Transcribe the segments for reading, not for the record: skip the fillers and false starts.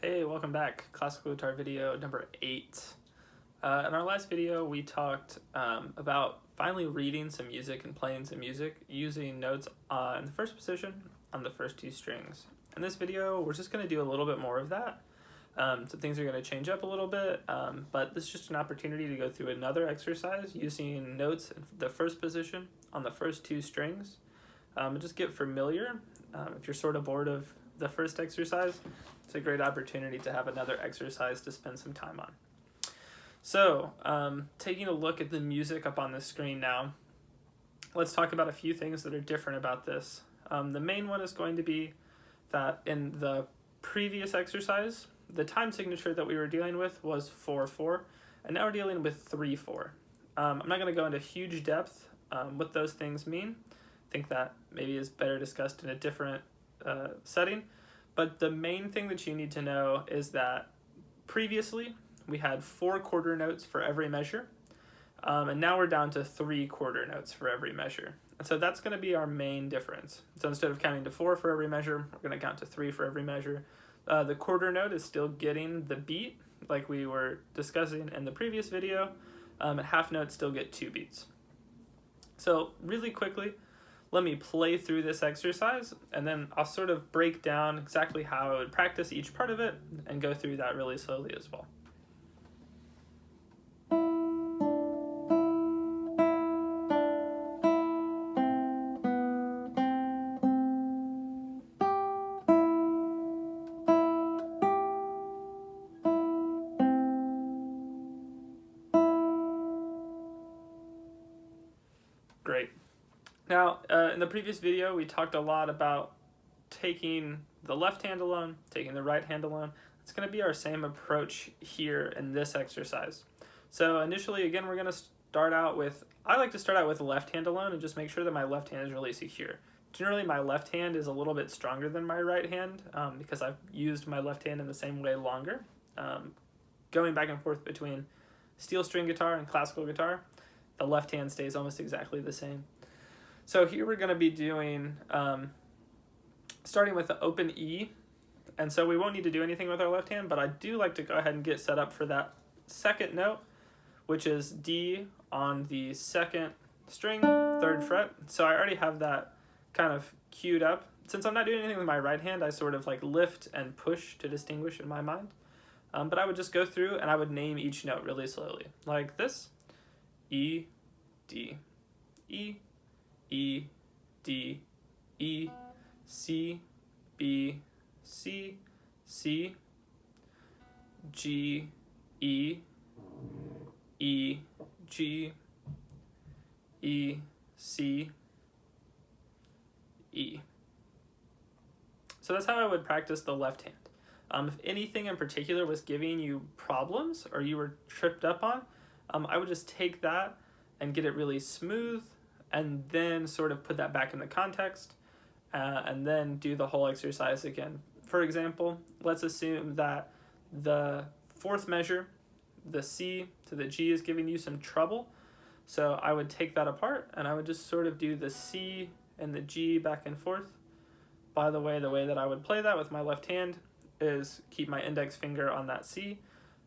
Hey, welcome back. Classical guitar video number 8. In our last video, we talked about finally reading some music and playing some music using notes on the first position on the first two strings. In this video, we're just going to do a little bit more of that. So things are going to change up a little bit, but this is just an opportunity to go through another exercise using notes in the first position on the first two strings and just get familiar. If you're sort of bored of the first exercise, it's a great opportunity to have another exercise to spend some time on. So, taking a look at the music up on the screen now, let's talk about a few things that are different about this. The main one is going to be that in the previous exercise, the time signature that we were dealing with was 4/4, and now we're dealing with 3/4. I'm not going to go into huge depth what those things mean. I think that maybe is better discussed in a different setting. But the main thing that you need to know is that previously we had 4 quarter notes for every measure, and now we're down to 3 quarter notes for every measure. And so that's going to be our main difference. So instead of counting to 4 for every measure, we're going to count to 3 for every measure. The quarter note is still getting the beat like we were discussing in the previous video, and half notes still get 2 beats. So really quickly, let me play through this exercise, and then I'll sort of break down exactly how I would practice each part of it and go through that really slowly as well. Great. Now, in the previous video, we talked a lot about taking the left hand alone, taking the right hand alone. It's going to be our same approach here in this exercise. So initially, again, we're going to start out with, I like to start out with the left hand alone and just make sure that my left hand is really secure. Generally, my left hand is a little bit stronger than my right hand because I've used my left hand in the same way longer. Going back and forth between steel string guitar and classical guitar, the left hand stays almost exactly the same. So here we're going to be doing, starting with the open E, and so we won't need to do anything with our left hand, but I do like to go ahead and get set up for that second note, which is D on the second string, 3rd fret. So I already have that kind of queued up. Since I'm not doing anything with my right hand, I sort of like lift and push to distinguish in my mind. But I would just go through and I would name each note really slowly, like this: E, D, E, E, D, E, C, B, C, C, G, E, E, G, E, C, E. So that's how I would practice the left hand. If anything in particular was giving you problems or you were tripped up on, I would just take that and get it really smooth and then sort of put that back in the context and then do the whole exercise again. For example, let's assume that the 4th measure, the C to the G, is giving you some trouble. So I would take that apart and I would just sort of do the C and the G back and forth. By the way that I would play that with my left hand is keep my index finger on that C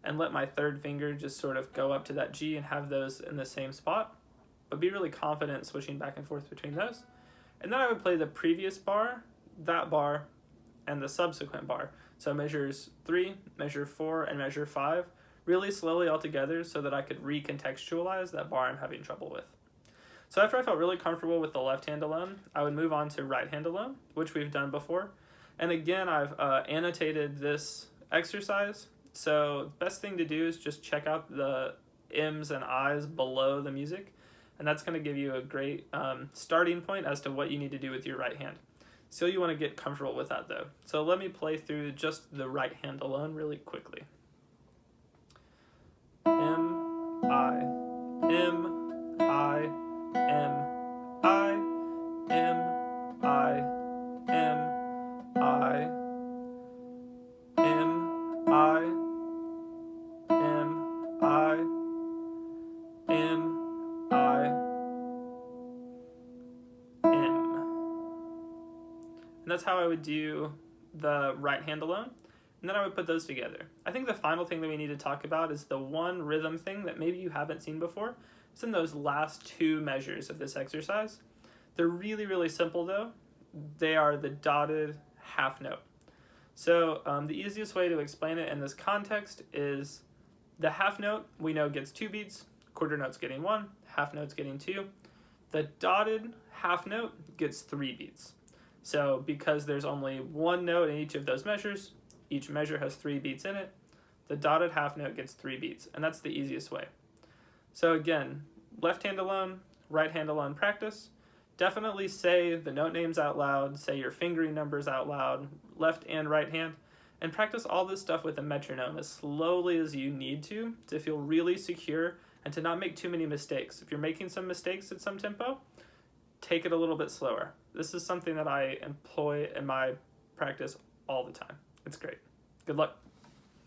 and let my 3rd finger just sort of go up to that G and have those in the same spot, but be really confident switching back and forth between those. And then I would play the previous bar, that bar, and the subsequent bar. So measures 3, measure 4, and measure 5 really slowly all together so that I could recontextualize that bar I'm having trouble with. So after I felt really comfortable with the left hand alone, I would move on to right hand alone, which we've done before. And again, I've annotated this exercise. So the best thing to do is just check out the M's and I's below the music. And that's going to give you a great starting point as to what you need to do with your right hand. So you want to get comfortable with that though. So let me play through just the right hand alone really quickly. M, I, M, I, M, I, M, I, M, I, M, I, M, I, M, I, M. And that's how I would do the right hand alone. and then I would put those together. I think the final thing that we need to talk about is the one rhythm thing that maybe you haven't seen before. It's in those last two measures of this exercise. They're really, really simple though. They are the dotted half note. So the easiest way to explain it in this context is the half note we know gets 2 beats, quarter note's getting 1, half note's getting 2. The dotted half note gets 3 beats. So because there's only one note in each of those measures, each measure has 3 beats in it, the dotted half note gets 3 beats, and that's the easiest way. So again, left hand alone, right hand alone practice. Definitely say the note names out loud, say your fingering numbers out loud, left and right hand, and practice all this stuff with a metronome as slowly as you need to feel really secure and to not make too many mistakes. If you're making some mistakes at some tempo, take it a little bit slower. This is something that I employ in my practice all the time. It's great. Good luck.